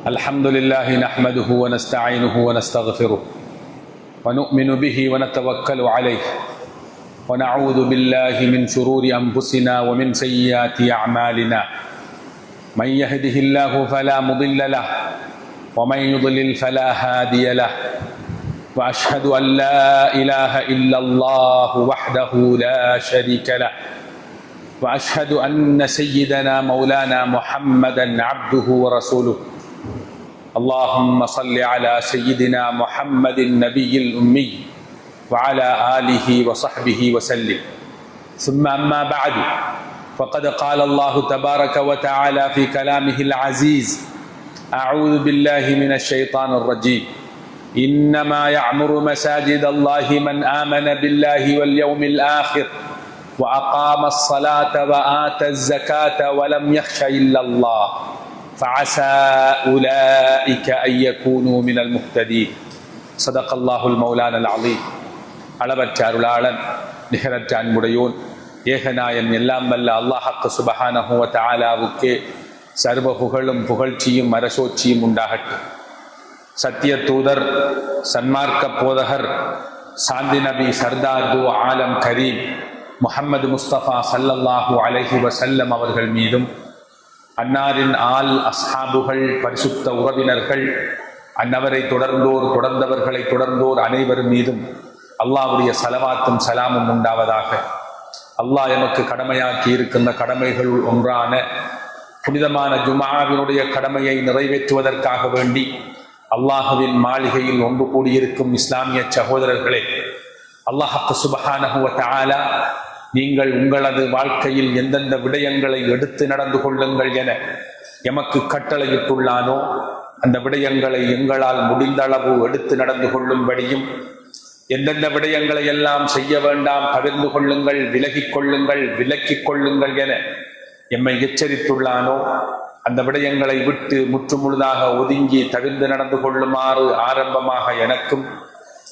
الحمد لله نحمده ونستعينه ونستغفره ونؤمن به ونتوكل عليه ونعوذ بالله من شرور أنفسنا ومن سيئات أعمالنا من يهده الله فلا مضل له ومن يضلل فلا هادي له وأشهد أن لا إله إلا الله وحده لا شريك له وأشهد أن سيدنا مولانا محمدا عبده ورسوله اللهم صل على سيدنا محمد النبي الأمي وعلى آله وصحبه وسلم ثم أما بعد فقد قال الله تبارك وتعالى في كلامه العزيز أعوذ بالله من الشيطان الرجيم إنما يعمر مساجد الله من آمن بالله واليوم الآخر وأقام الصلاة وآتى الزكاة ولم يخش إلا الله فعسى أولئك أن يكونوا من المهتدين صدق الله المولانا العظيم அளவற்ற அருளாளன் நிகரற்ற அன்புடையோன் ஏகநாயன் எல்லாம் வல்ல அல்லாஹ் சுப்ஹானஹு வ தஆலாவுக்கே சர்வ புகழும் புகழ்ச்சியும் அரசோச்சியும் உண்டாகட்டும். சத்திய தூதர் சன்மார்க்க போதகர் சாந்தி நபி சர்தார் து ஆலம் கரீம் முஹம்மது முஸ்தபா ஸல்லல்லாஹு அலைஹி வஸல்லம் அவர்கள் மீதும் அன்னாரின் ஆல் அஸ்ஹாபுகள் பரிசுத்த உறவினர்கள் அன்னவரை தொடர்ந்தவர்களை தொடர்ந்தோர் அனைவரும் மீதும் அல்லாஹ்வுடைய ஸலவாத்தும் சலாமும் உண்டாவதாக. அல்லாஹ் எமக்கு கடமையாக்கி இருக்கின்ற கடமைகளுள் ஒன்றான புனிதமான ஜும்ஆவினுடைய கடமையை நிறைவேற்றுவதற்காக வேண்டி அல்லாஹ்வின் மாளிகையில் ஒன்று கூடியிருக்கும் இஸ்லாமிய சகோதரர்களே, அல்லாஹ் சுப்ஹானஹு வ தஆலா நீங்கள் உங்களது வாழ்க்கையில் எந்தெந்த விடயங்களை எடுத்து நடந்து கொள்ளுங்கள் என எமக்கு கட்டளையிட்டுள்ளானோ அந்த விடயங்களை எங்களால் முடிந்தளவு எடுத்து நடந்து கொள்ளும்படியும், எந்தெந்த விடயங்களை எல்லாம் செய்ய வேண்டாம் பகிர்ந்து கொள்ளுங்கள், விலகிக் கொள்ளுங்கள், விலக்கிக் கொள்ளுங்கள் என எம்மை எச்சரித்துள்ளானோ அந்த விடயங்களை விட்டு முற்றுமுழுதாக ஒதுங்கி தவிர்ந்து நடந்து கொள்ளுமாறு ஆரம்பமாக எனக்கும்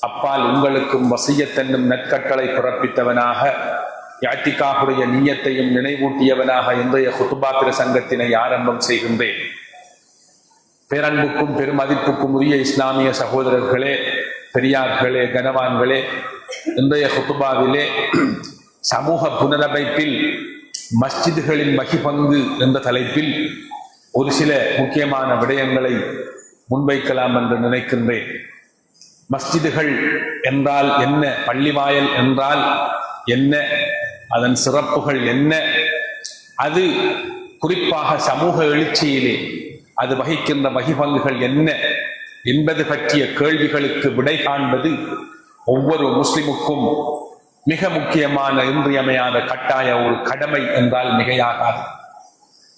அப்பால் உங்களுக்கும் வசியத் என்னும் நற்கட்டளை பிறப்பித்தவனாக இஅ்திகாஃபுடைய நிய்யத்தையும் நினைவூட்டியவனாக இன்றைய குத்பா பிரசங்கத்தினை ஆரம்பம் செய்கின்றேன். பேரன்புக்கும் பெருமதிப்புக்கும் உரிய இஸ்லாமிய சகோதரர்களே, பெரியார்களே, கனவான்களே, இன்றைய குத்பாவிலே சமூக புனரமைப்பில் மஸ்ஜிதுகளின் மகிபங்கு என்ற தலைப்பில் ஒரு சில முக்கியமான விடயங்களை முன்வைக்கலாம் என்று நினைக்கின்றேன். மஸ்ஜிதுகள் என்றால் என்ன, பள்ளிவாயல் என்றால் என்ன, அதன் சிறப்புகள் என்ன, அது குறிப்பாக சமூக எழுச்சியிலே அது வகிக்கின்ற வகிபங்குகள் என்ன என்பது பற்றிய கேள்விகளுக்கு விடை காண்பது ஒவ்வொரு முஸ்லிமுக்கும் மிக முக்கியமான இன்றியமையாத கட்டாய ஒரு கடமை என்றால் மிகையாகாது.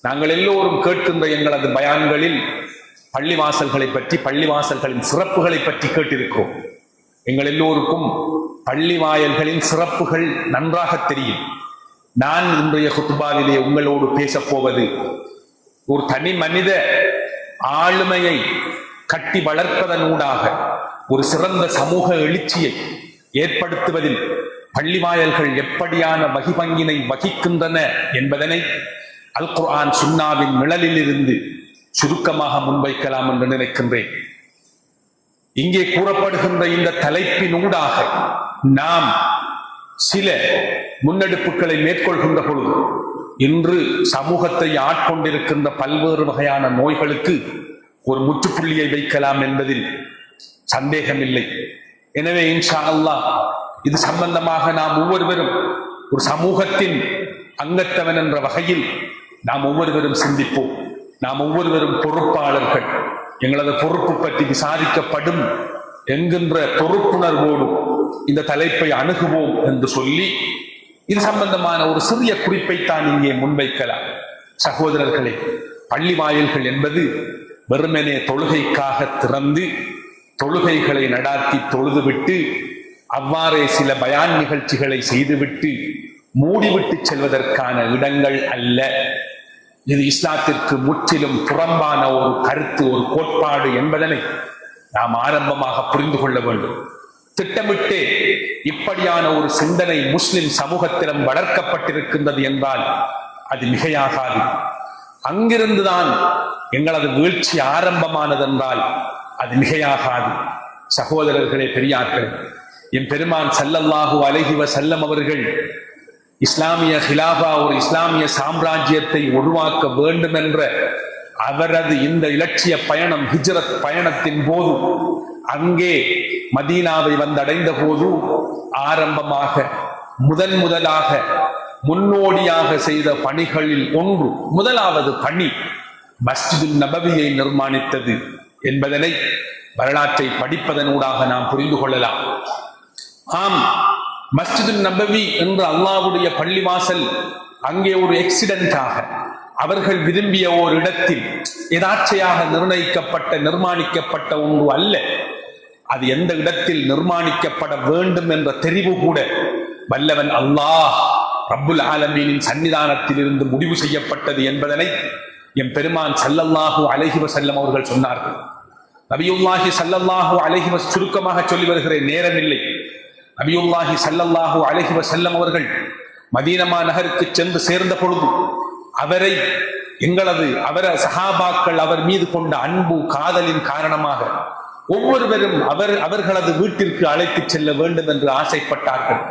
நாங்கள் எல்லோரும் கேட்கின்ற எங்களது பயான்களில் பள்ளிவாசல்களை பற்றி, பள்ளிவாசல்களின் சிறப்புகளை பற்றி கேட்டிருக்கிறோம். எங்கள் எல்லோருக்கும் பள்ளிவாயல்களின் சிறப்புகள் நன்றாக தெரியும். நான் இன்றைய குத்பாவிலே உங்களோடு பேசப்போவது ஒரு தனி மனித ஆளுமையை கட்டி வளர்ப்பதனூடாக ஒரு சிறந்த சமூக எழுச்சியை ஏற்படுத்துவதில் பள்ளிவாயல்கள் எப்படியான வகிபங்கினை வகிக்கின்றன என்பதனை அல் குர்ஆன் சுன்னாவின் நிழலில் இருந்து சுருக்கமாக முன்வைக்கலாம் என்று நினைக்கின்றேன். இங்கே கூறப்படுகின்ற இந்த தலைப்பினூடாக நாம் சில முன்னெடுப்புகளை மேற்கொள்கின்ற பொழுது இன்று சமூகத்தை ஆட்கொண்டிருக்கின்ற பல்வேறு வகையான நோய்களுக்கு ஒரு முற்றுப்புள்ளியை வைக்கலாம் என்பதில் சந்தேகமில்லை. எனவே இன்ஷா அல்லாஹ் இது சம்பந்தமாக நாம் ஒவ்வொருவரும் ஒரு சமூகத்தின் அங்கத்தவன் என்ற வகையில் நாம் ஒவ்வொருவரும் சிந்திப்போம். நாம் ஒவ்வொருவரும் பொறுப்பாளர்கள், எங்களது பொறுப்பு பற்றி விசாரிக்கப்படும் என்கின்ற பொறுப்புணர்வோடு இந்த தலைப்பை அணுகுவோம் என்று சொல்லி இது சம்பந்தமான ஒரு சிறிய குறிப்பைத்தான் இங்கே முன்வைக்கலாம். சகோதரர்களே, பள்ளி வாயில்கள் என்பது வெறுமனே தொழுகைக்காக திறந்து தொழுகைகளை நடாத்தி தொழுதுவிட்டு அவ்வாறே சில பயான் நிகழ்ச்சிகளை செய்துவிட்டு மூடிவிட்டு செல்வதற்கான இடங்கள் அல்ல. இது இஸ்லாத்திற்கு முற்றிலும் புறம்பான ஒரு கருத்து, ஒரு கோட்பாடு என்பதனை நாம் ஆரம்பமாக புரிந்து கொள்ள வேண்டும். திட்டமிட்டே இப்படியான ஒரு சிந்தனை முஸ்லிம் சமூகத்திடம் வளர்க்கப்பட்டிருக்கின்றது என்றால் அது மிகையாகாது. அங்கிருந்துதான் எங்களது வீழ்ச்சி ஆரம்பமானதென்றால் அது மிகையாகாது. சகோதரர்களே, பெரியார்களே, என் பெருமான் ஸல்லல்லாஹு அலைஹி வஸல்லம் அவர்கள் இஸ்லாமிய ஹிலாபா, ஒரு இஸ்லாமிய சாம்ராஜ்யத்தை உருவாக்க வேண்டும் என்ற அவரது இந்த இலட்சிய பயணம், ஹிஜ்ரத் பயணத்தின் போது அங்கே மதீனாவை வந்தடைந்த போது ஆரம்பமாக முதலாக முன்னோடியாக செய்த பணிகளில் ஒன்று, முதலாவது பணி மஸ்ஜிதுன் நபவியை நிர்மாணித்தது என்பதனை வரலாற்றை படிப்பதனூடாக நாம் புரிந்து கொள்ளலாம். ஆம், மஸ்ஜிதுன் நபவி என்ற அல்லாஹ்வுடைய பள்ளிவாசல் அங்கே ஒரு எக்ஸிடென்டாக அவர்கள் விரும்பிய ஓர் இடத்தில் எதாச்சையாக நிர்மாணிக்கப்பட்ட ஒன்று அல்ல. அது எந்த இடத்தில் நிர்மாணிக்கப்பட வேண்டும் என்ற தெரிவு கூட வல்லவன் அல்லாஹ் ரப்புல் ஆலமீனின் சன்னிதானத்தில் இருந்து முடிவு செய்யப்பட்டது என்பதனை என் பெருமான் ஸல்லல்லாஹு அலைஹி வஸல்லம் அவர்கள் சொன்னார்கள். நபியுல்லாஹி ஸல்லல்லாஹு அலைஹி வஸல்லம், சுருக்கமாக சொல்லி வருகிறேன், நேரமில்லை. நபியுல்லாஹி ஸல்லல்லாஹு அலைஹி வஸல்லம் அவர்கள் மதீனா நகருக்கு சென்று சேர்ந்த பொழுது அவர சஹாபாக்கள் அவர் மீது கொண்ட அன்பு காதலின் காரணமாக ஒவ்வொருவரும் அவர்களது வீட்டிற்கு அழைத்துச் செல்ல வேண்டும் என்று ஆசைப்பட்டார்கள்.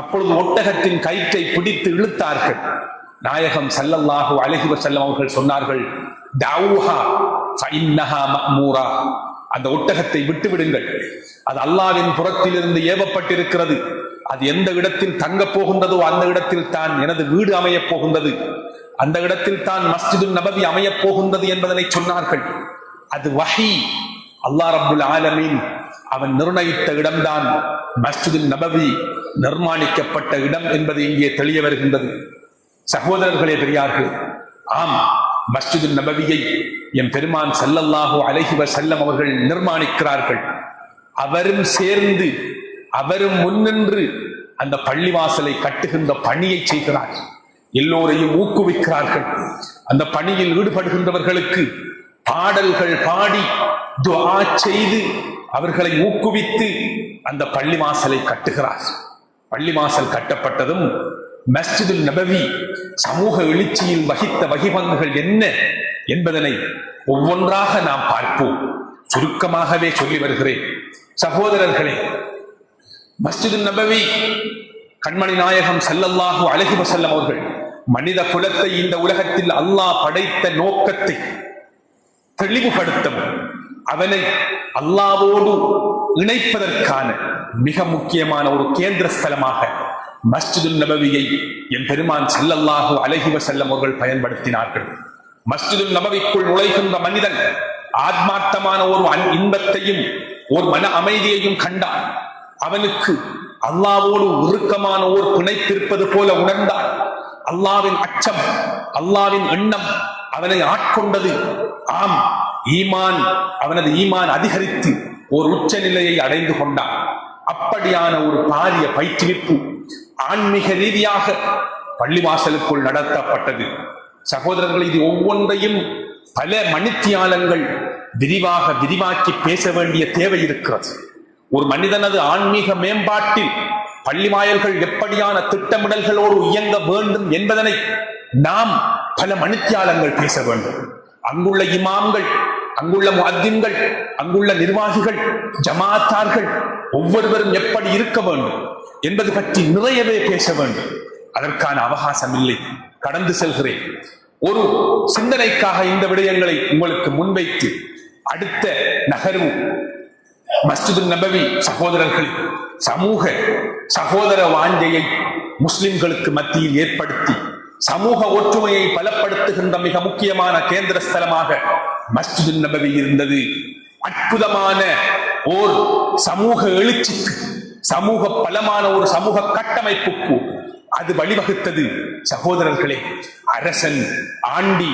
அப்பொழுது ஒட்டகத்தின் கயிற்றை பிடித்து இழுத்தார்கள். நாயகம் ஸல்லல்லாஹு அலைஹி வஸல்லம் அவர்கள் சொன்னார்கள், தஅவுஹா ஃபஇன்னஹா மஅமூரா, அந்த ஒட்டகத்தை விட்டு விடுங்கள், அது அல்லாஹ்வின் புறத்திலிருந்து ஏவப்பட்டிருக்கிறது. அது எந்த இடத்தில் தங்க போகின்றதோ அந்த இடத்தில் தான் எனது வீடு அமையப் போகின்றது, அந்த இடத்தில் தான் மஸ்ஜிதுன் நபவி அமையப் போகின்றது என்பதனை சொன்னார்கள். அது வஹி, அல்லாஹ் ரப்புல் ஆலமீன் அவன் நிர்ணயித்த இடம்தான் மஸ்ஜிதுன் நபவி நிர்மாணிக்கப்பட்ட இடம் என்பது இங்கே தெளிய வருகின்றது. சகோதரர்களே, பெரியார்களே, ஆம், மஸ்ஜிதுன் நபவியை என் பெருமான் ஸல்லல்லாஹு அலைஹி வஸல்லம் அவர்கள் நிர்மாணிக்கிறார்கள். அவரும் சேர்ந்து, அவரும் முன்னின்று அந்த பள்ளிவாசலை கட்டுகின்ற பணியை செய்கிறார். எல்லோரையும் ஊக்குவிக்கிறார்கள். அந்த பணியில் ஈடுபடுகின்றவர்களுக்கு பாடல்கள் பாடி துஆ செய்து அவர்களை ஊக்குவித்து அந்த பள்ளிவாசலை கட்டுகிறார். பள்ளிவாசல் கட்டப்பட்டதும் மஸ்ஜிதுன் நபவி சமூக எழுச்சியில் வகித்த வகிபங்குகள் என்ன என்பதனை ஒவ்வொன்றாக நாம் பார்ப்போம். சுருக்கமாகவே சொல்லி வருகிறேன். சகோதரர்களே, மஸ்ஜிதுன் நபவி கண்மணி நாயகம் ஸல்லல்லாஹு அலைஹி வஸல்லம் அவர்கள் மனித குலத்தை இந்த உலகத்தில் அல்லாஹ் படைத்த நோக்கத்தை தெளிவுபடுத்தவும் அவனை அல்லாஹ்வோடு இணைப்பதற்கான மிக முக்கியமான ஒரு கேந்திர ஸ்தலமாக மஸ்ஜிதுன் நபவியை என் பெருமான் ஸல்லல்லாஹு அலைஹி வஸல்லம் அவர்கள் பயன்படுத்தினார்கள். மஸ்ஜிதுன் நபவிக்குள் நுழைகின்ற மனிதன் ஆத்மார்த்தமான ஒரு இன்பத்தையும் ஒரு மன அமைதியையும் கண்டான். அவனுக்கு அல்லாஹ்வோடு இறுக்கமான ஒரு பிணைப்பிருப்பது போல உணர்ந்தான். அல்லாஹ்வின் அச்சம், அல்லாஹ்வின் எண்ணம் அவனை ஆட்கொண்டது. ஆம், அவனது ஈமான் அதிகரித்து ஒரு உச்ச நிலையை அடைந்து கொண்டான். அப்படியான ஒரு பாரிய பயிற்றுவிப்பு ஆன்மீக ரீதியாக பள்ளிவாசலுக்குள் நடத்தப்பட்டது. சகோதரர்கள், இது ஒவ்வொன்றையும் பல மணித்தியாலங்கள் விரிவாக்கி பேச வேண்டிய தேவை இருக்கிறது. ஒரு மனிதனது ஆன்மீக மேம்பாட்டில் பள்ளிவாயல்கள் எப்படியான திட்டமிடல்களோடு இயங்க வேண்டும் என்பதனை நாம் பல மணித்தியாலங்கள் பேச வேண்டும். அங்குள்ள இமாம்கள், அங்குள்ள முஅத்தின்கள், அங்குள்ள நிர்வாகிகள், ஜமாத்தார்கள் ஒவ்வொருவரும் எப்படி இருக்க வேண்டும் என்பது பற்றி நிறையவே பேச வேண்டும். அதற்கான அவகாசம் இல்லை, கடந்து செல்கிறேன். ஒரு சிந்தனைக்காக இந்த விடயங்களை உங்களுக்கு முன்வைத்து அடுத்த நகர்வு மஸ்ஜிதுன் நபவி சகோதரர்கள் சகோதர வாஞ்சையை முஸ்லிம்களுக்கு மத்தியில் ஏற்படுத்தி சமூக ஒற்றுமையை பலப்படுத்துகின்ற மிக முக்கியமான கேந்திர ஸ்தலமாக மஸ்ஜிதுன் நபவி இருந்தது. அற்புதமான ஓர் சமூக எழுச்சிக்கு, சமூக பலமான ஒரு சமூக கட்டமைப்புக்கு அது வழிவகுத்தது. சகோதரர்களே, அரசன், ஆண்டி,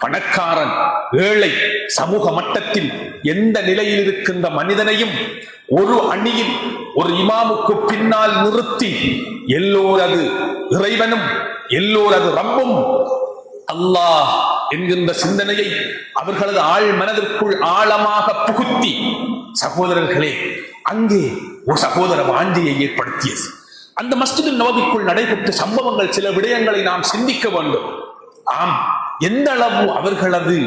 பணக்காரன், ஏழை, சமூக மட்டத்தில் எந்த நிலையில் இருக்கின்ற மனிதனையும் ஒரு அணியில் ஒரு இமாமுக்கு பின்னால் நிறுத்தி எல்லோரது இறைவனும் எல்லோரது ரப்பும் அல்லாஹ் என்கின்ற சிந்தனையை அவர்களது ஆழ் மனதிற்குள் ஆழமாக புகுத்தி, சகோதரர்களே, அங்கே ஒரு சகோதர வாஞ்சியை ஏற்படுத்தியது. அந்த மஸ்ஜிதுன் நபவிக்குள் நடைபெற்ற சம்பவங்கள், சில விடயங்களை நாம் சிந்திக்க வேண்டும். ஆம், எந்த அளவு அவர்களது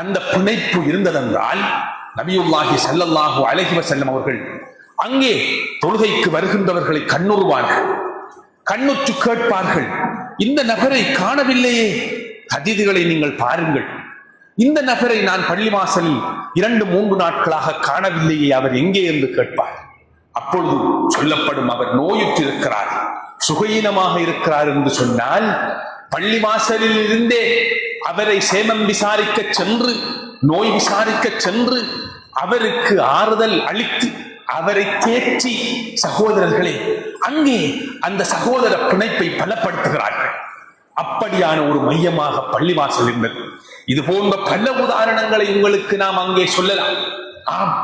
அந்த பிணைப்பு இருந்ததென்றால் நபியுல்லாஹி ஸல்லல்லாஹு அலைஹி வஸல்லம் அவர்கள் அங்கே தொழுகைக்கு வருகின்றவர்களை கண்ணுறுவார்கள், கண்ணுற்று கேட்பார்கள். இந்த நபரை காணவில்லையே, ஹதீதுகளை நீங்கள் பாருங்கள், இந்த நபரை நான் பள்ளிவாசலில் 2-3 நாட்களாக காணவில்லையே, அவர் எங்கே என்று கேட்பார். அப்பொழுது சொல்லப்படும் அவர் நோயுற்றிருக்கிறார், சுகீனமாக இருக்கிறார் என்று சொன்னால் பள்ளிவாசலில் இருந்தே அவரை சேமம் விசாரிக்க சென்று, நோய் விசாரிக்க சென்று, அவருக்கு ஆறுதல் அளித்து அவரை தேற்றி, சகோதரர்களே அங்கே அந்த சகோதர பிணைப்பை பலப்படுத்துகிறார்கள். அப்படியான ஒரு மையமாக பள்ளிவாசல் இருந்தது. இது போன்ற பல உதாரணங்களை உங்களுக்கு நாம் அங்கே சொல்லலாம். ஆம்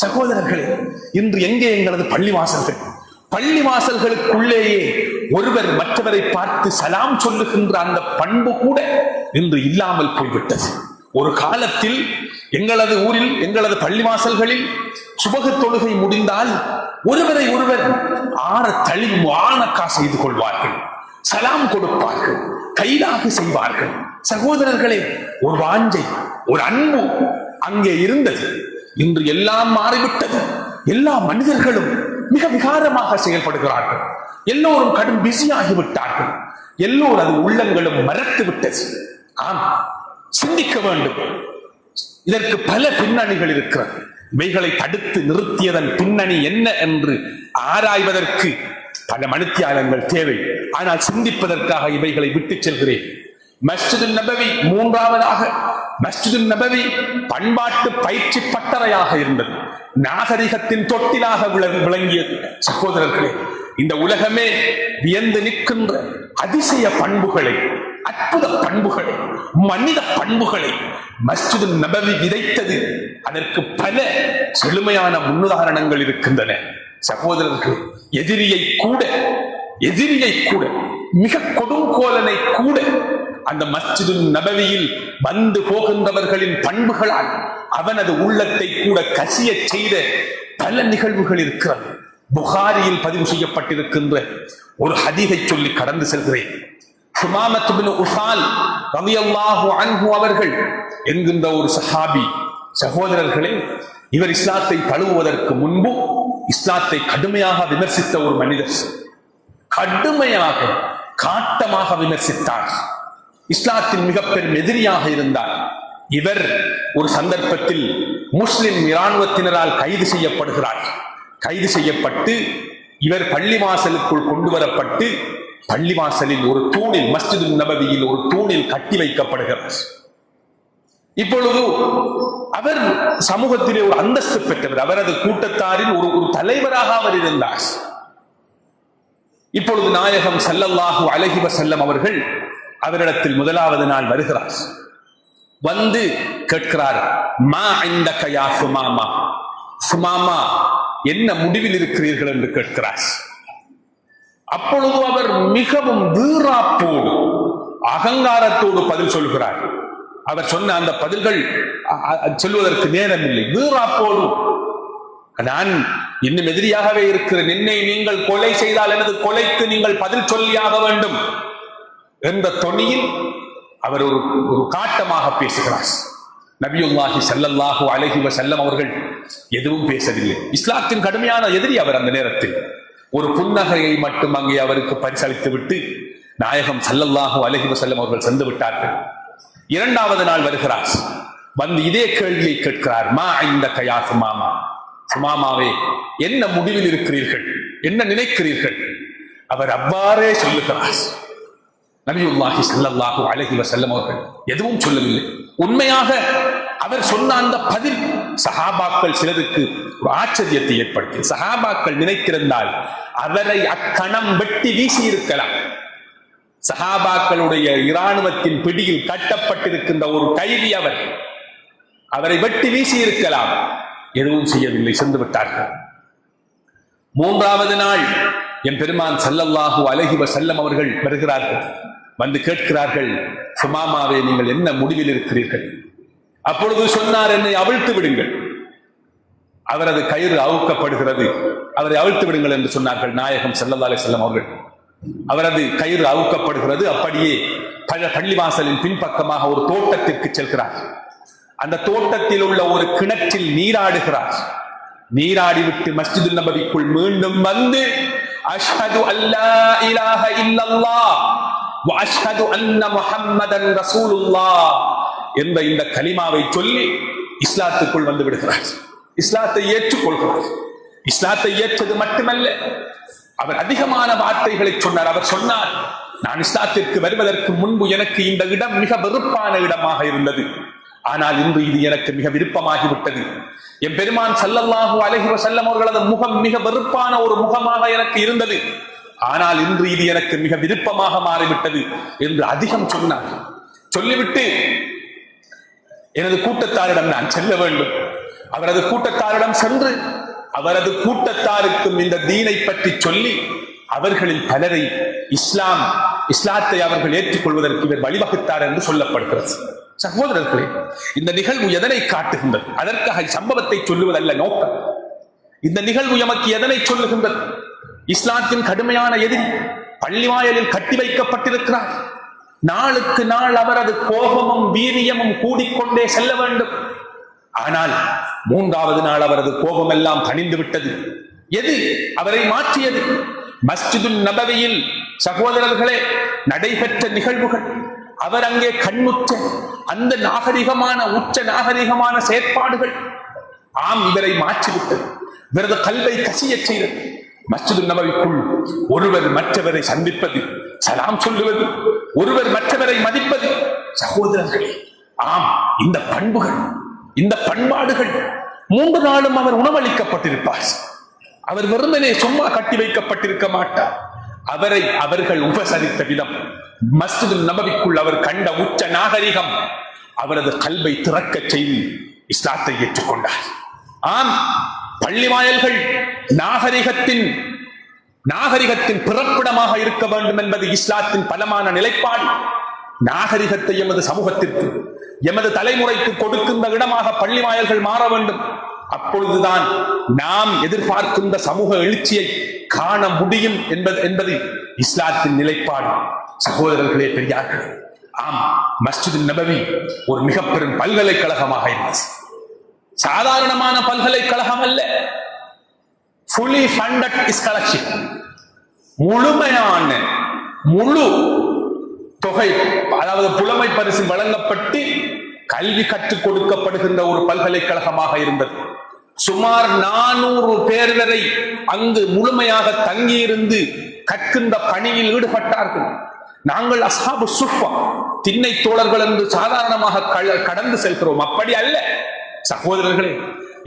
சகோதரர்களே, இன்று எங்கே எங்களது பள்ளிவாசல்கள்? பள்ளிவாசல்களுக்குள்ளேயே ஒருவர் மற்றவரை பார்த்து சலாம் சொல்லுகின்ற அந்த பண்பு கூட இன்று இல்லாமல் போய்விட்டது. ஒரு காலத்தில் எங்களது ஊரில், எங்களது பள்ளிவாசல்களில் சுபகு தொழுகை முடிந்தால் ஒருவரை ஒருவர் ஆற தழுவி ஆனக்கா செய்து கொள்வார்கள், சலாம் கொடுப்பார்கள், கைலாக செய்வார்கள். சகோதரர்களே, ஒரு வாஞ்சை, ஒரு அன்பு அங்கே இருந்தது. இன்று எல்லாம் மாறிவிட்டது. எல்லா மனிதர்களும் மிக விகாரமாக செயல்படுகிறார்கள். எல்லோரும் கடும் பிஸி ஆகிவிட்டார்கள். எல்லோரது உள்ளங்களும் மறத்து விட்டது. ஆம், சிந்திக்க வேண்டும். இதற்கு பல பின்னணிகள் இருக்கிறது. இவைகளை தடுத்து நிறுத்தியதன் பின்னணி என்ன என்று ஆராய்வதற்கு பல மணித்தியாலங்கள் தேவை. ஆனால் சிந்திப்பதற்காக இவைகளை விட்டு செல்கிறேன். மஸ்ஜிது நபவி மூன்றாவதாக, மஸ்ஜிது நபவி பண்பாட்டு பயிற்சி பட்டறையாக இருந்தது, நாகரிகத்தின் தொட்டிலாக விளங்கியது. சகோதரர்களே, இந்த உலகமே வியந்து நிற்கின்ற அதிசய பண்புகளை, அற்புத பண்புகளை, மனித பண்புகளை மஸ்ஜிது நபவி விதைத்தது. அதற்கு பல செழுமையான முன்னுதாரணங்கள் இருக்கின்றன. சகோதரர்கள், எதிரியை கூட மிக கொடுங்கோலனை கூட அந்த மஸ்ஜிது நபவியில் வந்து போகின்றவர்களின் பண்புகளால் அவனது உள்ளத்தை கூட கசிய செய்த பல நிகழ்வுகள் இருக்கிறது. புகாரியில் பதிவு செய்யப்பட்டிருக்கின்ற ஒரு ஹதீஸை சொல்லி கடந்து செல்கிறேன். சுமாமத் இப்னு உஸால் ரலியல்லாஹு அன்ஹு அவர்கள் என்கின்ற ஒரு சஹாபி. சகோதரர்களே, இவர் இஸ்லாத்தை தழுவுவதற்கு முன்பு இஸ்லாத்தை கடுமையாக விமர்சித்த ஒரு மனிதர். கடுமையாக, காட்டமாக விமர்சித்தார். இஸ்லாத்தின் மிக பெரும் எதிரியாக இருந்தார். இவர் ஒரு சந்தர்ப்பத்தில் முஸ்லிம் இராணுவத்தினரால் கைது செய்யப்படுகிறார். கைது செய்யப்பட்டு இவர் பள்ளிவாசலுக்குள் கொண்டு வரப்பட்டு பள்ளிவாசலில் ஒரு தூணில், மஸ்ஜிது நபவியில் ஒரு தூணில் கட்டி வைக்கப்படுகிறார். இப்பொழுது அவர் சமூகத்திலே ஒரு அந்தஸ்து பெற்றவர். அவரது கூட்டத்தாரின் ஒரு தலைவராக அவர் இருந்தார். இப்பொழுது நாயகம் ஸல்லல்லாஹு அலைஹி வஸல்லம் அவர்கள் அவரிடத்தில் முதலாவது நாள் வருகிறார். வந்து கேட்கிறார், மா இந்தக யா சுமாமா, சுமாமா என்ன முடிவில் இருக்கிறீர்கள் என்று கேட்கிறார். அப்பொழுது அவர் மிகவும் வீராப்போடு, அகங்காரத்தோடு பதில் சொல்கிறார். அவர் சொன்ன அந்த பதில்கள் சொல்வதற்கு நேரம் இல்லை. வீராப்போடு, நான் இன்னும் எதிரியாகவே இருக்கிறேன், என்னை நீங்கள் கொலை செய்தால் எனது கொலைக்கு நீங்கள் பதில் சொல்லியாக வேண்டும் என்ற தொனியில் அவர் ஒரு காட்டமாக பேசுகிறார். நபியுல்லாஹி ஸல்லல்லாஹு அலைஹி வஸல்லம் அவர்கள் எதுவும் பேசவில்லை. இஸ்லாத்தின் கடுமையான எதிரி அவர். அந்த நேரத்தில் ஒரு புன்னகையை மட்டும் அங்கே அவருக்கு பரிசளித்து விட்டு நாயகம் ஸல்லல்லாஹு அலைஹி வஸல்லம் அவர்கள் சென்று விட்டார்கள். இரண்டாவது நாள் வருகிறார். வந்து இதே கேள்வியை கேட்கிறார். மா இந்தக யா சுமாமா, சுமாமாவே என்ன முடிவில் இருக்கிறீர்கள், என்ன நினைக்கிறீர்கள்? அவர் அவ்வாறே சொல்லுகிறார். நபியுல்லாஹி ஸல்லல்லாஹு அலைஹி வஸல்லம் அவர்கள் எதுவும் சொல்லவில்லை. உண்மையாக அவர் சொன்ன அந்த பதில் சஹாபாக்கள் சிலருக்கு ஒரு ஆச்சரியத்தை ஏற்படுத்தி, சஹாபாக்கள் நினைத்திருந்தால் அவரை அக்கணம் வெட்டி வீசி இருக்கலாம். சஹாபாக்களுடைய இராணுவத்தின் பிடியில் கட்டப்பட்டிருக்கின்ற ஒரு கைதி அவர், அவரை வெட்டி வீசி இருக்கலாம். எதுவும் செய்யவில்லை, சென்று விட்டார்கள். மூன்றாவது நாள் என் பெருமான் ஸல்லல்லாஹு அலைஹி வஸல்லம் அவர்கள் வருகிறார்கள். வந்து கேட்கிறார்கள், சுமாமாவே நீங்கள் என்ன முடிவில் இருக்கிறீர்கள்? அப்பொழுது சொன்னார், என்னை அவிழ்த்து விடுங்கள். அவரது கயிறு அவுக்கப்படுகிறது, அவரை அவிழ்த்து விடுங்கள் என்று சொன்னார்கள் நாயகம் ஸல்லல்லாஹு அலைஹி வஸல்லம் அவர்கள். அவரது கயிறு அவுக்கப்படுகிறது. அப்படியே பள்ளிவாசலின் பின்பக்கமாக ஒரு தோட்டத்திற்கு செல்கிறார். அந்த தோட்டத்தில் உள்ள ஒரு கிணற்றில் நீராடுகிறார். நீராடிவிட்டு மஸ்ஜிதுல் நபவிக்குள் மீண்டும் வந்து அஷ்ஹது அல்லா இலாஹ இல்லல்லாஹ் வ அஷ்ஹது அன்ன முஹம்மதன் ரசூலுல்லாஹ் என்ற இந்த கலிமாவை சொல்லி இஸ்லாத்துக்குள் வந்து விடுகிறார். இஸ்லாத்தை ஏற்றுக்கொள்கிறார். இஸ்லாத்தை ஏற்றது மட்டுமல்ல, அவர் அதிகமான வார்த்தைகளை சொன்னார். அவர் சொன்னார், நான் இஸ்லாத்திற்கு வருவதற்கு முன்பு எனக்கு இந்த இடம் மிக வெறுப்பான இடமாக இருந்தது. ஆனால் இன்று இது எனக்கு மிக விருப்பமாகிவிட்டது. என் பெருமான் ஸல்லல்லாஹு அலைஹி வஸல்லம் அவர்களது முகம் மிக வெறுப்பான ஒரு முகமாக எனக்கு இருந்தது. ஆனால் இன்று இது எனக்கு மிக விருப்பமாக மாறிவிட்டது என்று அதிகம் சொன்னார். சொல்லிவிட்டு எனது கூட்டத்தாரிடம் நான் செல்ல வேண்டும். அவரது கூட்டத்தாரிடம் சென்று அவரது கூட்டத்தாருக்கும் இந்த தீனை பற்றி சொல்லி அவர்களில் பலரை இஸ்லாத்தை அவர்கள் ஏற்றுக்கொள்வதற்கு இவர் வழிவகுத்தார் என்று சொல்லப்படுகிறது. சகோதரர்களே, இந்த நிகழ்வு எதனை காட்டுகின்றது? அதற்காக சம்பவத்தை சொல்லுவதல்ல நோக்கம். இந்த நிகழ்வு எமக்கு எதனை சொல்லுகின்றது? இஸ்லாத்தின் கடுமையான எதிரி பள்ளிவாயலில் கட்டி வைக்கப்பட்டிருக்கிறார். நாளுக்கு நாள் அவரது கோபமும் வீரியமும் கூடிக்கொண்டே செல்ல வேண்டும். ஆனால் 3வது நாள் அவரது கோபம் எல்லாம் தணிந்து விட்டது. எது அவரை மாற்றியது? மஸ்ஜிதுல் நபவியில் சகோதரர்களே நடைபெற்ற நிகழ்வுகள், அவர் அங்கே கண்ணுற்ற அந்த உச்ச நாகரிகமான செயற்பாடுகள் இவரை மாற்றிவிட்டது. இவரது கல்வை கசிய செய்தது. மஸ்ஜிதுல் நபவிக்குள் ஒருவர் மற்றவரை சந்திப்பது, சலாம் சொல்லுவது, ஒருவர் மற்றவரை மதிப்பது. சகோதரர்களே, இந்த பண்புகள், இந்த பண்பாடுகள் 3 நாளும் அவர் உணவளிக்கப்பட்டிருப்பார். அவர் வெறுமனே சும்மா கட்டி வைக்கப்பட்டிருக்க மாட்டார். அவர்கள் உபசரித்த விதம், மஸ்ஜிதுல் நபவிக்குள் அவர் கண்ட உச்ச நாகரிகம் அவரது கல்வை திறக்க செய்து இஸ்லாத்தை ஏற்றுக்கொண்டார். பள்ளிவாயல்கள் நாகரிகத்தின் பிறப்பிடமாக இருக்க வேண்டும் என்பது இஸ்லாத்தின் பலமான நிலைப்பாடு. நாகரிகத்தை எமது சமூகத்திற்கு, எமது தலைமுறைக்கு கொடுக்கின்ற இடமாக பள்ளிவாயல்கள் மாற வேண்டும். அப்பொழுதுதான் நாம் எதிர்பார்க்கின்ற சமூக எழுச்சியை காண முடியும் என்பது இஸ்லாத்தின் நிலைப்பாடு. சகோதரர்களே, பெரியார்களே, மஸ்ஜிதுல் நபவி ஒரு மிக பெரும் பல்கலைக்கழகமாக இருந்தது. சாதாரணமான பல்கலைக்கழகம் அல்ல. fully funded scholarship, முழுமையான முழு தொகை, அதாவது புலமை பரிசு வழங்கப்பட்டு கல்வி கற்றுக் கொடுக்கப்படுகின்ற ஒரு பல்கலைக்கழகமாக இருந்தது. சுமார் 400 பேர் வரை அங்கு முழுமையாக தங்கியிருந்து கற்கின்ற பணியில் ஈடுபட்டார்கள். நாங்கள் அஸ்ஹாபு சுஃபா, திண்ணை தோழர்கள் என்று சாதாரணமாக கடந்து செல்கிறோம். அப்படி அல்ல சகோதரர்களே.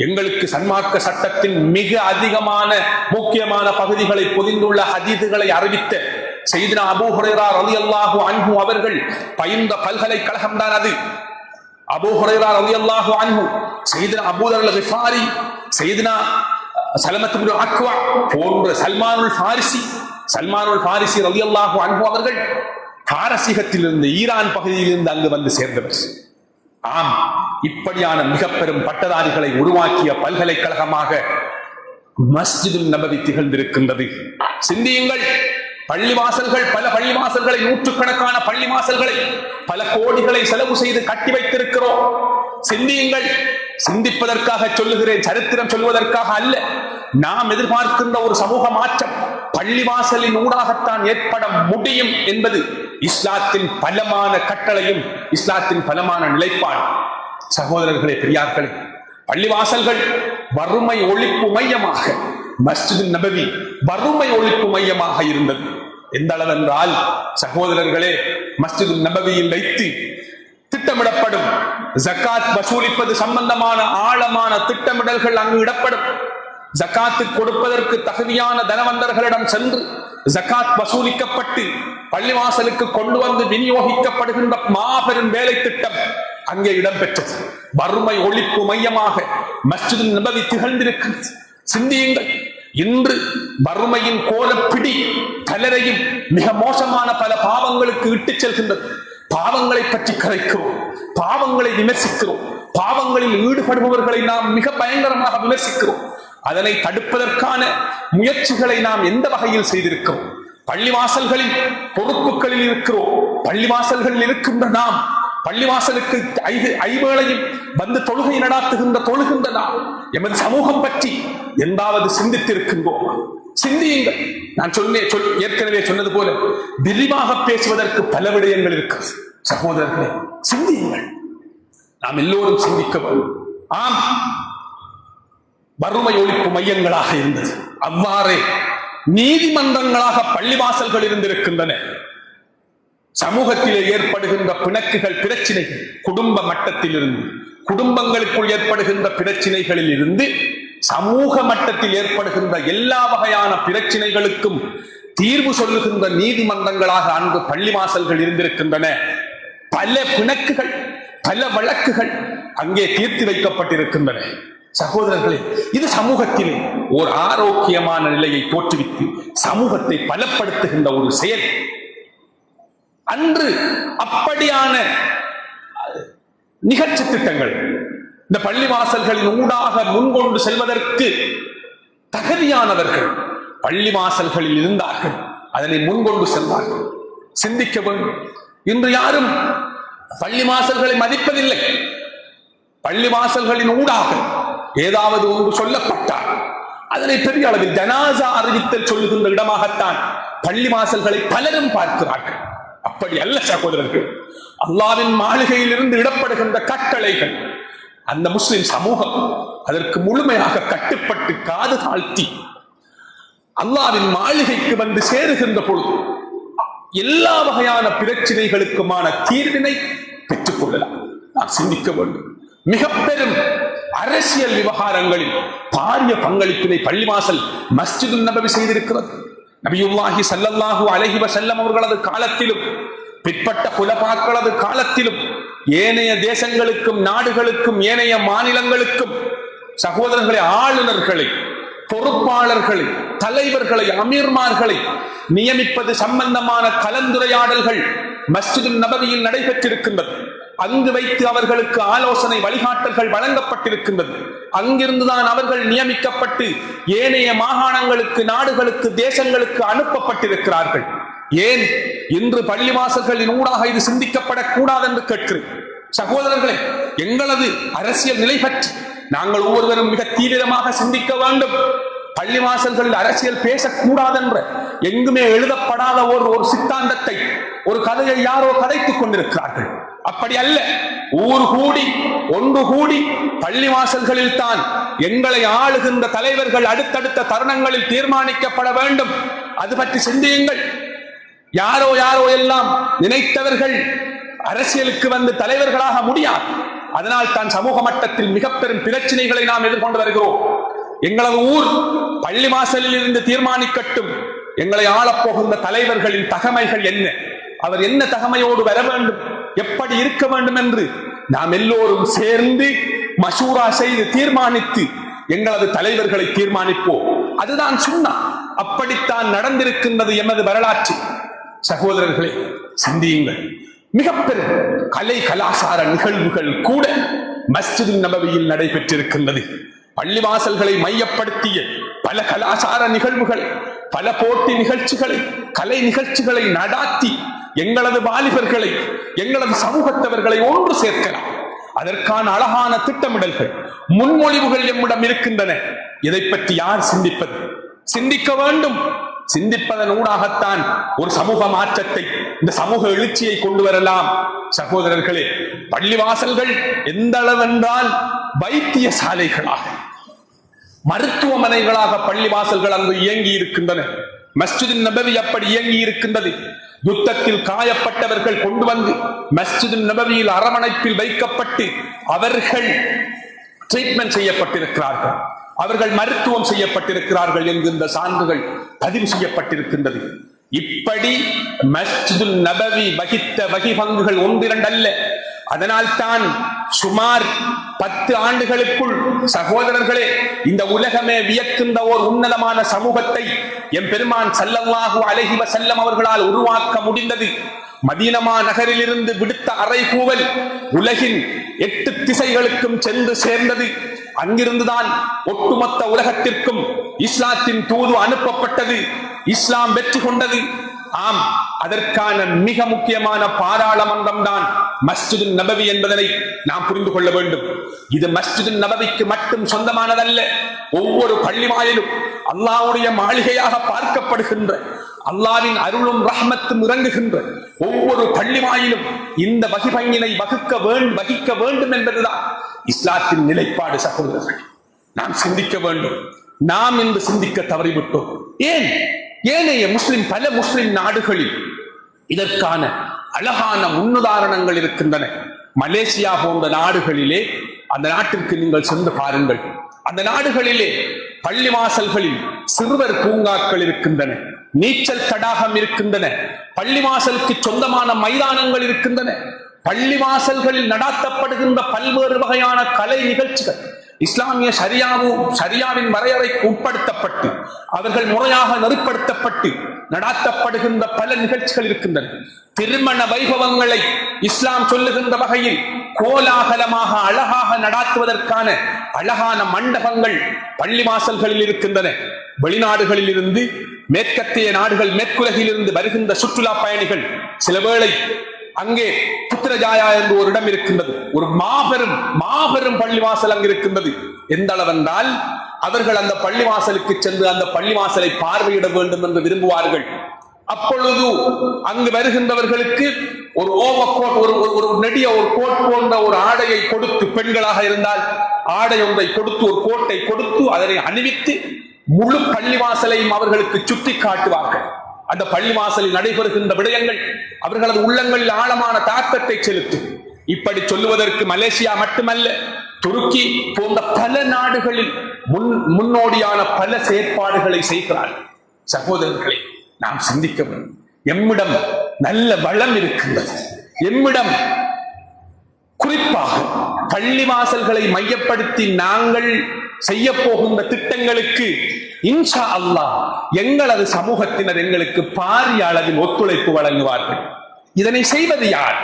எங்களுக்கு சன்மார்க்க சட்டத்தின் மிக அதிகமான முக்கியமான பகுதிகளை பொதிந்துள்ள ஹதீதுகளை அறிவித்த சையதுனா அபூ ஹுரைரா ரலியல்லாஹு அன்ஹு அவர்கள் பயின்ற பல்கலைக்கழகம் தான் அது. அபூ ஹுரைரா ரலியல்லாஹு அன்ஹு, சையதுனா அபூ தர் அல் கிஃபாரி, சையதுனா சலமத் இப்னு அக்வா போன்ற சல்மானுல் ஃபாரிசி ரலியல்லாஹு அன்ஹு அவர்கள் பாரசீகத்திலிருந்து, ஈரான் பகுதியிலிருந்து அங்கு வந்து சேர்ந்தவர். இப்படியான மிக பெரும் பட்டதாரிகளை உருவாக்கிய பல்கலைக்கழகமாக மஸ்ஜிதுல் நபவி திகழ்ந்திருக்கின்றது. சிந்தியுங்கள், பள்ளிவாசல்கள், பல பள்ளிவாசல்களை, நூற்றுக்கணக்கான பள்ளிவாசல்களை, பல கோடிகளை செலவு செய்து கட்டி வைத்திருக்கிறோம். சிந்தியுங்கள். சிந்திப்பதற்காக சொல்லுகிறேன், சரித்திரம் சொல்வதற்காக அல்ல. நாம் எதிர்பார்க்கின்ற ஒரு சமூக மாற்றம் பள்ளிவாசலின் ஊடாகத்தான் ஏற்பட முடியும் என்பது இஸ்லாத்தின் பலமான கட்டளையும் இஸ்லாத்தின் பலமான நிலைப்பாடு. சகோதரர்களே, பெரியார்களே, பள்ளிவாசல்கள் வறுமை ஒழிப்பு மையமாக, மஸ்ஜிதுல் நபவி வறுமை ஒழிப்பு மையமாக இருந்தது. எந்த அளவென்றால் சகோதரர்களே, மஸ்ஜிதுல் நபவியில் வைத்து திட்டமிடப்படும் ஜகாத் வசூலிப்பது சம்பந்தமான ஆழமான திட்டமிடல்கள் அங்கு இடப்படும். ஜகாத்து கொடுப்பதற்கு தகுதியான தனவந்தர்களிடம் சென்று ஜகாத் வசூலிக்கப்பட்டு பள்ளிவாசலுக்கு கொண்டு வந்து விநியோகிக்கப்படுகின்ற மாபெரும் வேலை திட்டம் அங்கே இடம்பெற்றது. வறுமை ஒழிப்பு மையமாக மஸ்ஜிதுல் நபவி திகழ்ந்திருக்கிறது. சிந்தியுங்கள், இன்று வறுமையின் கோலப்பிடி பலரையும் மிக மோசமான பல பாவங்களுக்கு இட்டுச் செல்கின்றது. பாவங்களை பற்றி கரைக்கிறோம், பாவங்களை விமர்சிக்கிறோம், பாவங்களில் ஈடுபடுபவர்களை நாம் மிக பயங்கரமாக விமர்சிக்கிறோம். அதனை தடுப்பதற்கான முயற்சிகளை நாம் எந்த வகையில் செய்திருக்கிறோம்? பள்ளிவாசல்களின் பொறுப்புகளில் இருக்கிறோம். பள்ளிவாசல்களில் இருக்கின்ற நாம் பள்ளிவாசலுக்கு ஐவேளையும் வந்து தொழுகை நடாத்துகின்ற தொழுகின்ற நாம் எமது சமூகம் பற்றி எந்தாவது சிந்தித்திருக்கின்றோம்? சிந்தியுங்கள். நான் ஏற்கனவே சொன்னது போல விரிவாக பேசுவதற்கு பல விடயங்கள் இருக்கிறது. சகோதரர்களே, சிந்தியுங்கள். நாம் எல்லோரும் சிந்திக்க வேண்டும். ஆம், வறுமை ஒழிப்பு மையங்களாக இருந்தது. அவ்வாறே நீதிமன்றங்களாக பள்ளிவாசல்கள் இருந்திருக்கின்றன. சமூகத்திலே ஏற்படுகின்ற பிணக்குகள், பிரச்சினைகள், குடும்ப மட்டத்தில் இருந்து, குடும்பங்களுக்குள் ஏற்படுகின்ற பிரச்சினைகளில் இருந்து சமூக மட்டத்தில் ஏற்படுகின்ற எல்லா வகையான பிரச்சினைகளுக்கும் தீர்வு சொல்லுகின்ற நீதிமன்றங்களாக அன்று பள்ளிவாசல்கள் இருந்திருக்கின்றன. பல பிணக்குகள், பல வழக்குகள் அங்கே தீர்த்து வைக்கப்பட்டிருக்கின்றன. சகோதரர்களே, இது சமூகத்திலே ஒரு ஆரோக்கியமான நிலையை தோற்றுவித்து சமூகத்தை பலப்படுத்துகின்ற ஒரு செயல். அன்று அப்படியான நிகழ்ச்சி திட்டங்கள் இந்த பள்ளிவாசல்களின் ஊடாக முன்கொண்டு செல்வதற்கு தகுதியானவர்கள் பள்ளிவாசல்களில் இருந்தார்கள். அதனை முன்கொண்டு செல்வார்கள். சிந்திக்க வேண்டும். இன்று யாரும் பள்ளிவாசல்களை மதிப்பதில்லை. பள்ளிவாசல்களின் ஊடாக ஏதாவது ஒன்று சொல்லப்பட்டால் அதனை பெரிய அளவில் ஜனாசா அறிவித்தல் சொல்லுகின்ற இடமாகத்தான் பள்ளிவாசல்களை பலரும் பார்க்கிறார்கள். அப்படி அல்ல சகோதரர்கள். அல்லாஹ்வின் மாளிகையில் இருந்து இடப்படுகின்ற கட்டளைகள் அந்த முஸ்லிம் சமூகம் அதற்கு முழுமையாக கட்டுப்பட்டு காது தாழ்த்தி அல்லாஹ்வின் மாளிகைக்கு வந்து சேருகின்ற பொழுது எல்லா வகையான பிரச்சனைகளுக்குமான தீர்வினை பெற்றுக் கொள்ளலாம். நாம் சிந்திக்க வேண்டும். மிக பெரும் அரசியல் விவகாரங்களில் பாரிய பங்களிப்பினை பள்ளிவாசல் மஸ்ஜிதுன் நபவி செய்திருக்கிறது. நபியுல்லாஹி ஸல்லல்லாஹு அலைஹி வஸல்லம் அவர்களது காலத்திலும் பிற்பட்ட குலபாக்களது காலத்திலும் ஏனைய தேசங்களுக்கும் நாடுகளுக்கும் ஏனைய மாநிலங்களுக்கும் சகோதரர்களை, ஆளுநர்களை, பொறுப்பாளர்களை, தலைவர்களை, அமீர்மார்களை நியமிப்பது சம்பந்தமான கலந்துரையாடல்கள் மஸ்ஜிதுன் நபவியில் நடைபெற்றிருக்கின்றது. அங்கு வைத்து அவர்களுக்கு ஆலோசனை வழிகாட்டல்கள் வழங்கப்பட்டிருக்கின்றது. அங்கிருந்துதான் அவர்கள் நியமிக்கப்பட்டு ஏனைய மாகாணங்களுக்கு, நாடுகளுக்கு, தேசங்களுக்கு அனுப்பப்பட்டிருக்கிறார்கள். ஏன் இன்று பள்ளிவாசல்களின் ஊடாக இது சிந்திக்கப்படக்கூடாது என்று கேட்கிறேன். சகோதரர்களே, எங்களது அரசியல் நிலை பற்றி நாங்கள் ஒவ்வொருவரும் மிக தீவிரமாக சிந்திக்க வேண்டும். பள்ளிவாசல்களில் அரசியல் பேசக்கூடாதென்ற எங்குமே எழுதப்படாத ஒரு சித்தாந்தத்தை, ஒரு கதையை யாரோ கதைத்துக் கொண்டிருக்கிறார்கள். அப்படி அல்ல. ஊர் கூடி ஒன்று கூடி பள்ளிவாசல்களில் தான் எங்களை ஆளுகின்ற தலைவர்கள் அடுத்தடுத்த தருணங்களில் தீர்மானிக்கப்பட வேண்டும். அது பற்றி சிந்தியுங்கள். யாரோ யாரோ எல்லாம் நினைத்தவர்கள் அரசியலுக்கு வந்து தலைவர்களாக முடியாது. அதனால் தான் சமூக மட்டத்தில் மிக பெரும் பிரச்சனைகளை நாம் எதிர்கொண்டு வருகிறோம். எங்களது ஊர் பள்ளிவாசலில் இருந்து தீர்மானிக்கட்டும் எங்களை ஆளப்போகின்ற தலைவர்களின் தகமைகள் என்ன, அவர் என்ன தகமையோடு வர வேண்டும், எப்படி இருக்க வேண்டும் என்று நாம் எல்லோரும் சேர்ந்து மசூரா செய்து தீர்மானித்து எங்களது தலைவர்களை தீர்மானிப்போம். அதுதான் சுன்னா. அப்படித்தான் நடந்திருக்கின்றது எமது வரலாற்று. சகோதரர்களே, சிந்தியுங்கள். மிக பெரும் கலை கலாசார நிகழ்வுகள் கூட மஸ்ஜிதுன் நபவியில் நடைபெற்றிருக்கின்றது. பள்ளிவாசல்களை மையப்படுத்திய பல கலாசார நிகழ்வுகள், பல போட்டி நிகழ்ச்சிகளை, கலை நிகழ்ச்சிகளை நடாத்தி எங்களது வாலிபர்களை, எங்களது சமூகத்தவர்களை ஒன்று சேர்க்கலாம். அதற்கான அழகான திட்டமிடல்கள், முன்மொழிவுகள் எம்மிடம் இருக்கின்றன. இதை பற்றி யார் சிந்திப்பது? சிந்திக்க வேண்டும். சிந்திப்பதன் ஊடாகத்தான் ஒரு சமூக மாற்றத்தை, இந்த சமூக எழுச்சியை கொண்டு வரலாம். சகோதரர்களே, பள்ளிவாசல்கள் எந்த அளவென்றால் வைத்தியசாலைகளாக, மருத்துவமனைகளாக பள்ளிவாசல்கள் அங்கு இயங்கி இருக்கின்றன. மஸ்ஜிதுன் நபவி அப்படி இயங்கி இருக்கின்றது. யுத்தத்தில் காயப்பட்டவர்கள் கொண்டு வந்து மஸ்ஜிதுன் நபவியில் அரவணைப்பில் வைக்கப்பட்டு அவர்கள் ட்ரீட்மெண்ட் செய்யப்பட்டிருக்கிறார்கள், அவர்கள் மருத்துவம் செய்யப்பட்டிருக்கிறார்கள் என்கின்ற சான்றுகள் பதிவு செய்யப்பட்டிருக்கின்றது. இப்படி மஸ்ஜிதுன் நபவி வகித்த வகிபங்குகள் ஒன்றிரண்டல்ல. அதனால் தான் சுமார் 10 ஆண்டுகளுக்குள் சகோதரர்களே, இந்த உலகமே வியக்கின்ற ஓர் உன்னதமான சமூகத்தை எம் பெருமான் ஸல்லல்லாஹு அலைஹி வஸல்லம் அவர்களால் உருவாக்க முடிந்தது. மதீனா நகரில் இருந்து விடுத்த அறைகூவல் உலகின் 8 திசைகளுக்கும் சென்று சேர்ந்தது. அங்கிருந்துதான் ஒட்டுமொத்த உலகத்திற்கும் இஸ்லாத்தின் தூது அனுப்பப்பட்டது. இஸ்லாம் வெற்றி கொண்டது. ஆம், அதற்கான மிக முக்கியமான பாராளுமன்றம் தான் மஸ்ஜிது நபவி என்பதனை நாம் புரிந்து கொள்ள வேண்டும். இது மஸ்ஜிது நபவிக்கு மட்டும் சொந்தமானதல்ல. ஒவ்வொரு பள்ளிவாயிலும் அல்லாஹ்வுடைய மாளிகையாக பார்க்கப்படுகின்ற, அல்லாஹ்வின் அருளும் ரஹ்மத்தும் இறங்குகின்ற ஒவ்வொரு பள்ளிவாயிலும் இந்த வகிபங்கினை வகிக்க வேண்டும் என்பதுதான் இஸ்லாத்தின் நிலைப்பாடு. சகோதரர்கள், நாம் சிந்திக்க வேண்டும். நாம் இன்று சிந்திக்க தவறிவிட்டோம். ஏனைய பல முஸ்லிம் நாடுகளில் இதற்கான அழகான முன்னுதாரணங்கள் இருக்கின்றன. மலேசியா போன்ற நாடுகளிலே, அந்த நாட்டிற்கு நீங்கள் சென்று பாருங்கள். அந்த நாடுகளிலே பள்ளிவாசல்களில் சிறுவர் பூங்காக்கள் இருக்கின்றன, நீச்சல் தடாகம் இருக்கின்றன, பள்ளிவாசலுக்கு சொந்தமான மைதானங்கள் இருக்கின்றன. பள்ளிவாசல்களில் நடாத்தப்படுகின்ற பல்வேறு வகையான கலை நிகழ்ச்சிகள் இஸ்லாமிய ஷரியாவின் வரையறைக்கு உட்படுத்தப்பட்டு அவர்கள் முறையாக நெறிப்படுத்தப்பட்டு நடாத்தப்படுகின்ற பல நிகழ்ச்சிகள் இருக்கின்றன. திருமண வைபவங்களை இஸ்லாம் சொல்லுகின்ற வகையில் கோலாகலமாக அழகாக நடாத்துவதற்கான அழகான மண்டபங்கள் பள்ளிவாசல்களில் இருக்கின்றன. வெளிநாடுகளில் இருந்து, மேற்கத்திய நாடுகள், மேற்குலகில் இருந்து வருகின்ற சுற்றுலா பயணிகள் சில வேளை அங்கே புத்திரஜாயா என்று ஒரு இடம் இருக்கின்றது. ஒரு மாபெரும் பள்ளிவாசல் அங்கு இருக்கின்றது. எந்த அளவென்றால் அவர்கள் அந்த பள்ளிவாசலுக்கு சென்று அந்த பள்ளிவாசலை பார்வையிட வேண்டும் என்று விரும்புவார்கள். அப்பொழுது அங்கு வருகின்றவர்களுக்கு ஒரு ஓவர்கோட், ஒரு நெடிய ஒரு கோட் போன்ற ஒரு ஆடையை கொடுத்து, பெண்களாக இருந்தால் ஆடை ஒன்றை கொடுத்து, ஒரு கோட்டை கொடுத்து அதனை அணிவித்து முழு பள்ளிவாசலையும் அவர்களுக்கு சுட்டி காட்டுவார்கள். அந்த பள்ளிவாசலில் நடைபெறுகின்ற விடயங்கள் அவர்களது உள்ளங்களில் ஆழமான தாக்கத்தை செலுத்தும். இப்படி சொல்லுவதற்கு மலேசியா மட்டுமல்ல, துருக்கி போன்ற பல நாடுகளில் முன்னோடியான பல செயற்பாடுகளை செய்கிறார்கள். சகோதரர்களை, நாம் சிந்திக்க வேண்டும். எம்மிடம் நல்ல வளம் இருக்கின்றது. எம்மிடம் குறிப்பாக பள்ளிவாசல்களை மையப்படுத்தி நாங்கள் செய்ய போகின்ற திட்டங்களுக்கு இன்ஷா அல்லாஹ் எங்களது சமூகத்தினர் எங்களுக்கு பாரிய அளவில் ஒத்துழைப்பு வழங்குவார்கள். இதனை செய்வது யார்,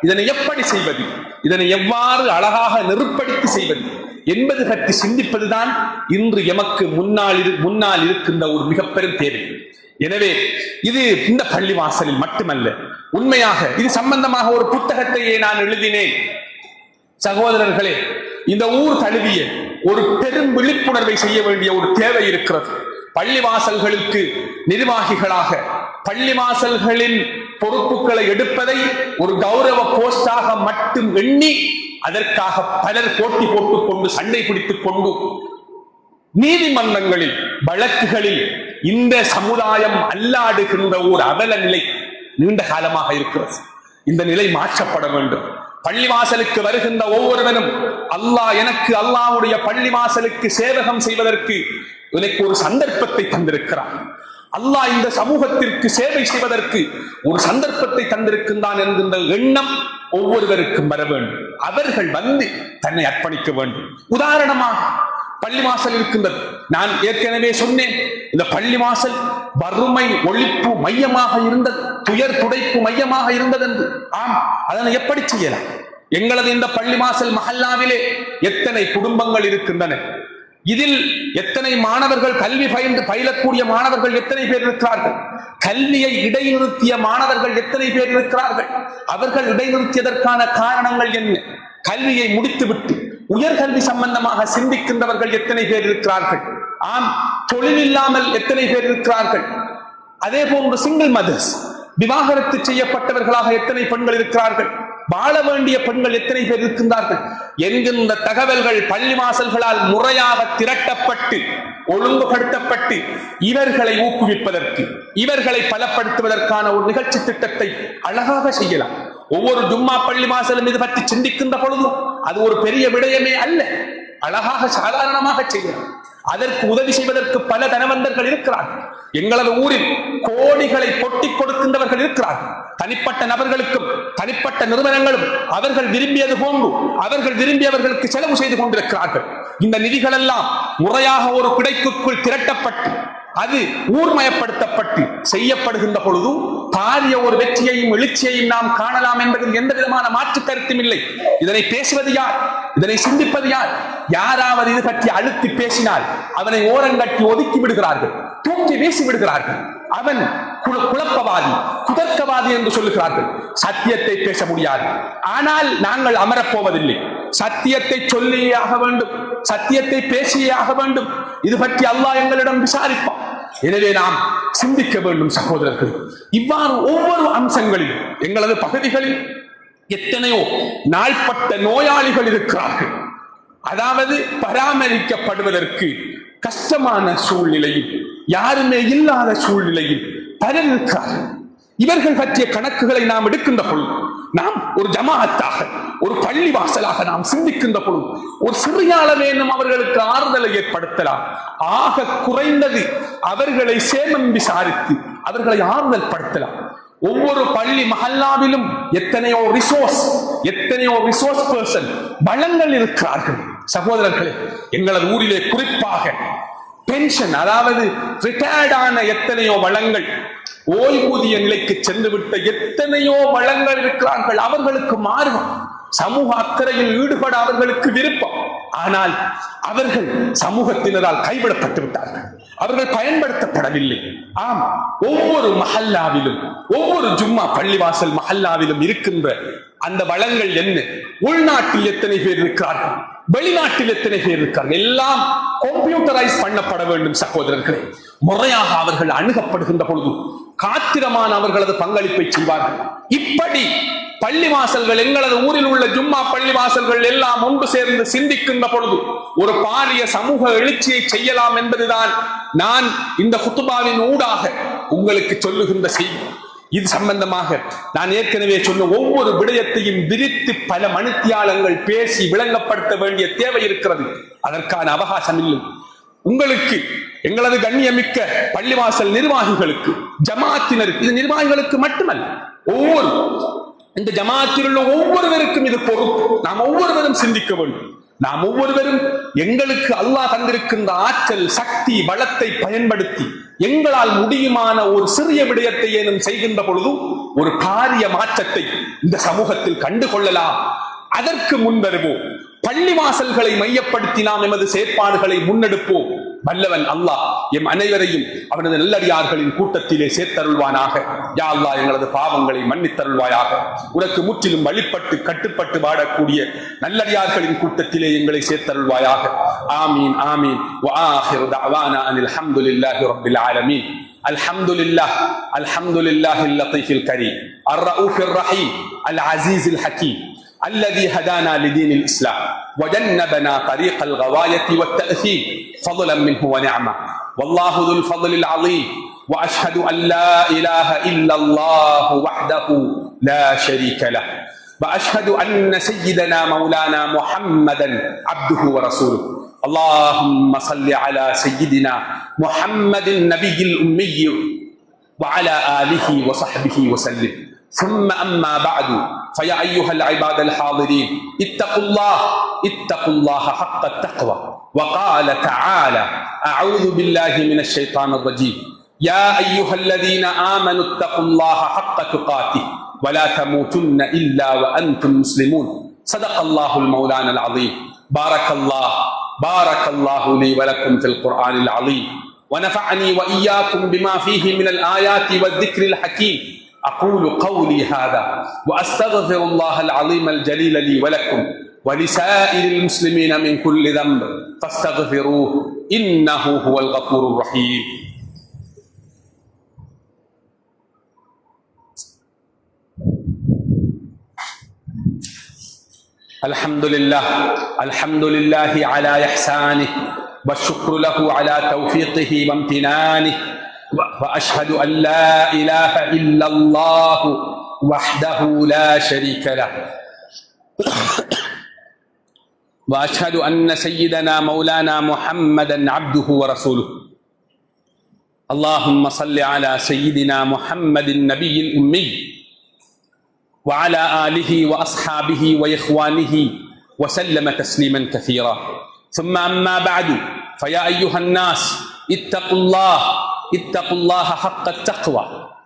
இதனை எப்படி செய்வது, இதனை எவ்வாறு அழகாக நெருப்படுத்தி செய்வது என்பது பற்றி சிந்திப்பதுதான் இன்று எமக்கு முன்னால் இருக்கின்ற ஒரு மிக பெரும் தேவை. எனவே இது இந்த பள்ளிவாசலில் மட்டுமல்ல, உண்மையாக இது சம்பந்தமாக ஒரு புத்தகத்தையே நான் எழுதினேன். சகோதரர்களே, இந்த ஊர் தழுவிய ஒரு பெரும் விழிப்புணர்வை செய்ய வேண்டிய ஒரு தேவை இருக்கிறது. பள்ளிவாசல்களுக்கு நிர்வாகிகளாக பள்ளிவாசல்களின் பொறுப்புகளை எடுப்பதை ஒரு கௌரவ போஸ்டாக மட்டும் எண்ணி அதற்காக பலர் போட்டி போட்டுக் கொண்டு, சண்டை பிடித்துக் கொண்டு நீதிமன்றங்களில், வழக்குகளில் இந்த சமுதாயம் அல்லாடுகின்ற ஒரு அவல நிலை நீண்ட காலமாக இருக்கிறது. இந்த நிலை மாற்றப்பட வேண்டும். பள்ளிவாசலுக்கு வருகின்ற ஒவ்வொருவனும் அல்லாஹ்வுடைய பள்ளிவாசலுக்கு சேவகம் செய்வதற்கு எனக்கு ஒரு சந்தர்ப்பத்தை தந்திருக்கிறான், அல்லாஹ் இந்த சமூகத்திற்கு சேவை செய்வதற்கு ஒரு சந்தர்ப்பத்தை தந்திருக்கின்றான் என்கின்ற எண்ணம் ஒவ்வொருவருக்கும் வர வேண்டும். அவர்கள் வந்து தன்னை அர்ப்பணிக்க வேண்டும். உதாரணமாக பள்ளிவாசல் இருக்கின்றது. நான் ஏற்கனவே சொன்னேன், இந்த பள்ளிவாசல் வறுமை ஒழிப்பு மையமாக இருந்தது, துயர் துடைப்பு மையமாக இருந்தது என்று. ஆம், அதனை எப்படி செய்யலாம்? எங்களது இந்த பள்ளிவாசல் மஹல்லாவிலே எத்தனை குடும்பங்கள் இருக்கின்றன, இதில் எத்தனை மாணவர்கள், கல்வி பயிலக்கூடிய மாணவர்கள் எத்தனை பேர் இருக்கிறார்கள், கல்வியை இடைநிறுத்திய மாணவர்கள் எத்தனை பேர் இருக்கிறார்கள், அவர்கள் இடைநிறுத்தியதற்கான காரணங்கள் என்ன, கல்வியை முடித்துவிட்டு உயர்கல்வி சம்பந்தமாக சிந்திக்கின்றவர்கள் எத்தனை பேர் இருக்கிறார்கள், ஆம், தொழில் இல்லாமல் எத்தனை பேர் இருக்கிறார்கள், அதே போன்று சிங்கிள் மதர்ஸ், விவாகரத்து செய்யப்பட்டவர்களாக எத்தனை பெண்கள் இருக்கிறார்கள், வாழ வேண்டிய பெண்கள் எத்தனை பேர் இருக்கின்றார்கள் என்கின்ற தகவல்கள் பள்ளிவாசல்களால் முறையாக திரட்டப்பட்டு ஒழுங்குபடுத்தப்பட்டு இவர்களை ஊக்குவிப்பதற்கு, இவர்களை பலப்படுத்துவதற்கான ஒரு நிகழ்ச்சி திட்டத்தை அழகாக செய்யலாம். ஒவ்வொரு ஜும்மா பள்ளிவாசலும் இது பற்றி சிந்திக்கின்ற பொழுதும் அது ஒரு பெரிய விடயமே அல்ல, அழகாக சாதாரணமாக செய்யலாம். அதற்கு உதவி செய்வதற்கு பல தனவந்தர்கள் இருக்கிறார்கள். எங்களது ஊரில் கோடிகளை கொட்டி கொடுக்கின்றவர்கள் இருக்கிறார்கள். தனிப்பட்ட நபர்களுக்கும் தனிப்பட்ட நிறுவனங்களும் அவர்கள் விரும்பியது போன்று அவர்கள் விரும்பியவர்களுக்கு செலவு செய்து கொண்டிருக்கிறார்கள். இந்த நிதிகள் எல்லாம் முறையாக ஒரு கிடைக்குள் திரட்டப்பட்டு அது ஊர்மயப்படுத்தப்பட்டு செய்யப்படுகின்ற பொழுது பாரிய ஒரு வெற்றியையும் எழுச்சியையும் நாம் காணலாம் என்பதில் எந்த விதமான மாற்று கருத்தும் இல்லை. இதனை பேசுவது யார், இதனை சிந்திப்பது யார்? யாராவது இது பற்றி அழுத்தி பேசினால் அவனை ஓரங்கட்டி ஒதுக்கி விடுகிறார்கள், தூக்கி வீசி விடுகிறார்கள். அவன் குழப்பவாதி, குதர்க்கவாதி என்று சொல்லுகிறார்கள். சத்தியத்தை பேச முடியாது. ஆனால் நாங்கள் அமரப்போவதில்லை. சத்தியத்தை சொல்லியே ஆக வேண்டும், சத்தியத்தை பேசியே ஆக வேண்டும். இது பற்றி அல்லாஹ் எங்களிடம் விசாரிப்பான். எனவே நாம் சிந்திக்க வேண்டும் சகோதரர்கள். இவ்வாறு ஒவ்வொரு அம்சங்களிலும் எங்களது பகுதிகளில் எத்தனையோ நாள்பட்ட நோயாளிகள் இருக்கிறார்கள். அதாவது பராமரிக்கப்படுவதற்கு கஷ்டமான சூழ்நிலையில், யாருமே இல்லாத சூழ்நிலையில் பலர் இருக்கிறார்கள். இவர்கள் பற்றிய கணக்குகளை நாம் எடுக்கின்ற பொழுது, நாம் ஒரு ஜமாஅத்தாக, ஒரு பள்ளி வாசலாக நாம் சிந்திக்கின்ற பொழுது ஒரு சிறிய அளவேனும் அவர்களுக்கு ஆறுதலை ஏற்படுத்தலாம். ஆக குறைந்தது அவர்களை சேமம் விசாரித்து அவர்களை ஆறுதல் படுத்தலாம். ஒவ்வொரு பள்ளி மஹல்லாவிலும் எத்தனையோ ரிசோர்ஸ் பர்சன் வளங்கள் இருக்கிறார்கள். சகோதரர்களே, எங்களது ஊரிலே குறிப்பாக பென்ஷன், அதாவது ரிட்டையர்டான எத்தனையோ வளங்கள், ஓய்வூதிய நிலைக்கு சென்றுவிட்ட எத்தனையோ வளங்கள் இருக்கிறார்கள். அவர்களுக்கு மாறும் சமூக அக்கறையில் ஈடுபட அவர்களுக்கு விருப்பம். ஆனால் அவர்கள் சமூகத்தினரால் கைவிடப்பட்டு விட்டார்கள். அவர்கள் பயன்படுத்தப்படவில்லை. ஆம், ஒவ்வொரு மஹல்லாவிலும், ஒவ்வொரு ஜும்மா பள்ளிவாசல் மஹல்லாவிலும் இருக்கின்ற அந்த வளங்கள் என்ன? உள்நாட்டில் எத்தனை பேர் இருக்கிறார்கள், வெளிநாட்டில் எத்தனை பேர் இருக்கிறார்கள், எல்லாம் கம்ப்யூட்டரைஸ் பண்ணப்பட வேண்டும் சகோதரர்களே. முறையாக அவர்கள் அணுகப்படுகின்ற பொழுது காத்திரமான அவர்களது பங்களிப்பை செய்வார்கள். இப்படி பள்ளிவாசல்கள், எங்களது ஊரில் உள்ள ஜும்மா பள்ளிவாசல்கள் எல்லாம் ஒன்று சேர்ந்து சிந்திக்கின்ற பொழுது ஒரு பாரிய சமூக எழுச்சியை செய்யலாம் என்பதுதான் நான் இந்த குத்துபாவின் ஊடாக உங்களுக்கு சொல்லுகின்ற செய்தி. இது சம்பந்தமாக நான் ஏற்கனவே சொன்ன ஒவ்வொரு விடயத்தையும் விரித்து பல மணித்தியாலங்கள் பேசி விளங்கப்படுத்த வேண்டிய தேவை இருக்கிறது. அதற்கான அவகாசம் இல்லை. உங்களுக்கு, எங்களது கண்ணியமிக்க பள்ளிவாசல் நிர்வாகிகளுக்கு, ஜமாத்தினருக்கு, இது நிர்வாகிகளுக்கு மட்டுமல்ல, ஒவ்வொரு இந்த ஜமாத்தில் உள்ள ஒவ்வொருவருக்கும் இது பொறுப்பு. நாம் ஒவ்வொருவரும் சிந்திக்க வேண்டும். நாம் ஒவ்வொருவரும் எங்களுக்கு அல்லாஹ் தந்திருக்கின்ற ஆற்றல், சக்தி, பலத்தை பயன்படுத்தி எங்களால் முடியுமான ஒரு சிறிய விடயத்தை ஏனும் செய்கின்ற பொழுது ஒரு பாரிய மாற்றத்தை இந்த சமூகத்தில் கண்டுகொள்ளலாம். அதற்கு முன்வருவோம். பள்ளிவாசல்களை மையப்படுத்தி நாம் எமது செயற்பாடுகளை முன்னெடுப்போம். வல்லவன் அல்லாஹ் எம் அனைவரையும் அவனது நல்லடியார்களின் கூட்டத்திலே சேர்த்தருள்வானாக. யா அல்லாஹ், எங்களது பாவங்களை மன்னித்தருள்வாயாக. உனக்கு முற்றிலும் வழிபட்டு கட்டுப்பட்டு வாழக்கூடிய நல்லடியார்களின் கூட்டத்திலே எங்களை சேர்த்தருள்வாயாக. ஆமீன் ஆமீன். வஆஹிரு தஅவானா அனில் ஹம்துலில்லாஹி ரப்பில் ஆலமீன். அல்ஹம்துலில்லாஹ் அல்ஹம்துலில்லாஹில் லத்தீஃபில் கரீம் அர்-ரഊஃபிர் ரஹீம் அல் அஸீஸில் ஹகீம் الذي هدانا لدين الإسلام وجنبنا طريق الغواية والتأثير فضلا منه ونعمة. والله ذو الفضل العظيم. وأشهد أن لا إله إلا الله وحده لا شريك له. وأشهد أن سيدنا مولانا محمدا عبده ورسوله. اللهم صل على سيدنا محمد النبي الأمي وعلى آله وصحبه وسلم. ثم أما بعد فيا أيها العباد الحاضرين اتقوا الله حق التقوى. وقال تعالى: أعوذ بالله من الشيطان الرجيم. يا أيها الذين آمنوا اتقوا الله حق تقاته ولا تموتن إلا وأنتم مسلمون. صدق الله المولانا العظيم. بارك الله لي ولكم في القرآن العظيم ونفعني وإياكم بما فيه من الآيات والذكر الحكيم. أقول قولي هذا وأستغفر الله العظيم الجليل لي ولكم ولسائر المسلمين من كل ذنب فاستغفروه إنه هو الغفور الرحيم. الحمد لله على إحسانه والشكر له على توفيقه وامتنانه. وأشهد أن لا إله إلا الله وحده لا شريك له. وأشهد أن سيدنا مولانا محمدا عبده ورسوله. اللهم صل على سيدنا محمد النبي الأمي وعلى آله وأصحابه وإخوانه وسلم تسليما كثيرا. ثم أما بعد فيا أيها الناس اتقوا الله حق التقوى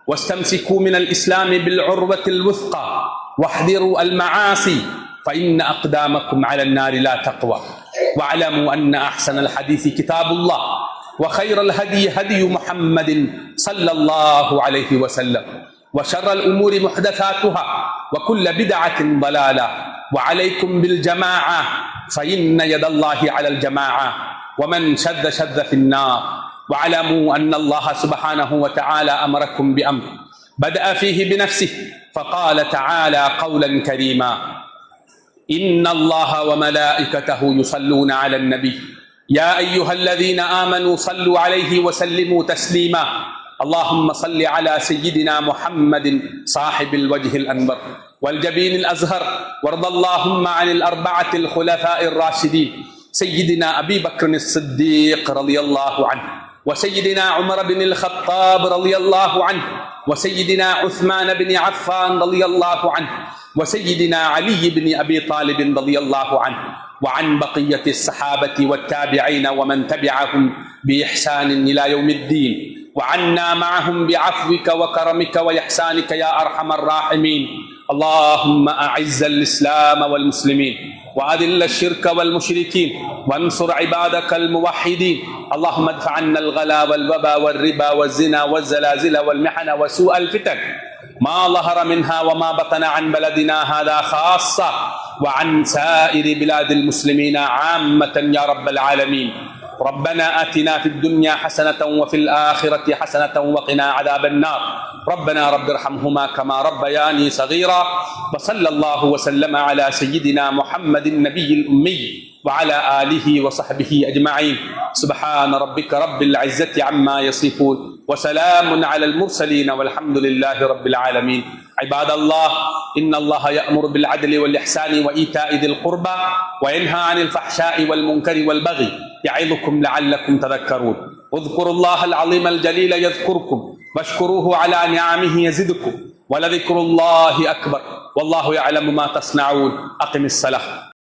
واستمسكوا من الإسلام بالعروة الوثقى واحذروا المعاصي فإن أقدامكم على النار لا تقوى. واعلموا أن أحسن الحديث كتاب الله وخير الهدي هدي محمد صلى الله عليه وسلم. وشر الأمور محدثاتها وكل بدعة ضلالة وعليكم بالجماعة فإن يد الله على الجماعة ومن شذ شذ في النار. واعلموا أن الله سبحانه وتعالى أمركم بأمر بدأ فيه بنفسه فقال تعالى قولا كريما: إن الله وملائكته يصلون على النبي يا أيها الذين آمنوا صلوا عليه وسلموا تسليما. اللهم صل على سيدنا محمد صاحب الوجه الأنور والجبين الأزهر، وارض اللهم عن الأربعة الخلفاء الراشدين سيدنا أبي بكر الصديق رضي الله عنه، وسيدنا عمر بن الخطاب رضي الله عنه، وسيدنا عثمان بن عفان رضي الله عنه، وسيدنا علي بن أبي طالب رضي الله عنه، وعن بقية الصحابة والتابعين ومن تبعهم بإحسان إلى يوم الدين، وعنا معهم بعفوك وكرمك وإحسانك يا أرحم الراحمين. اللهم أعز الإسلام والمسلمين وأذل الشرك والمشركين وانصر عبادك الموحدين. اللهم ادفع عنا الغلا والوبا والربا والزنا والزلازل والمحن وسوء الفتن ما ظهر منها وما بطن عن بلدنا هذا خاصة وعن سائر بلاد المسلمين عامة يا رب العالمين. ربنا آتنا في الدنيا حسنة وفي الآخرة حسنة وقنا عذاب النار. ربنا رب ارحمهما كما ربياني صغيرا. وصلى الله وسلم على سيدنا محمد النبي الأمي وعلى آله وصحبه أجمعين. سبحان ربك رب العزة عما يصفون وسلام على المرسلين والحمد لله رب العالمين. عباد الله، إن الله يأمر بالعدل والإحسان وإيتاء ذي القربى وينهى عن الفحشاء والمنكر والبغي يعظكم لعلكم تذكرون. اذكروا الله العظيم الجليل يذكركم واشكروه على نعمه يزدكم ولذكر الله أكبر والله يعلم ما تصنعون. أقم الصلاة.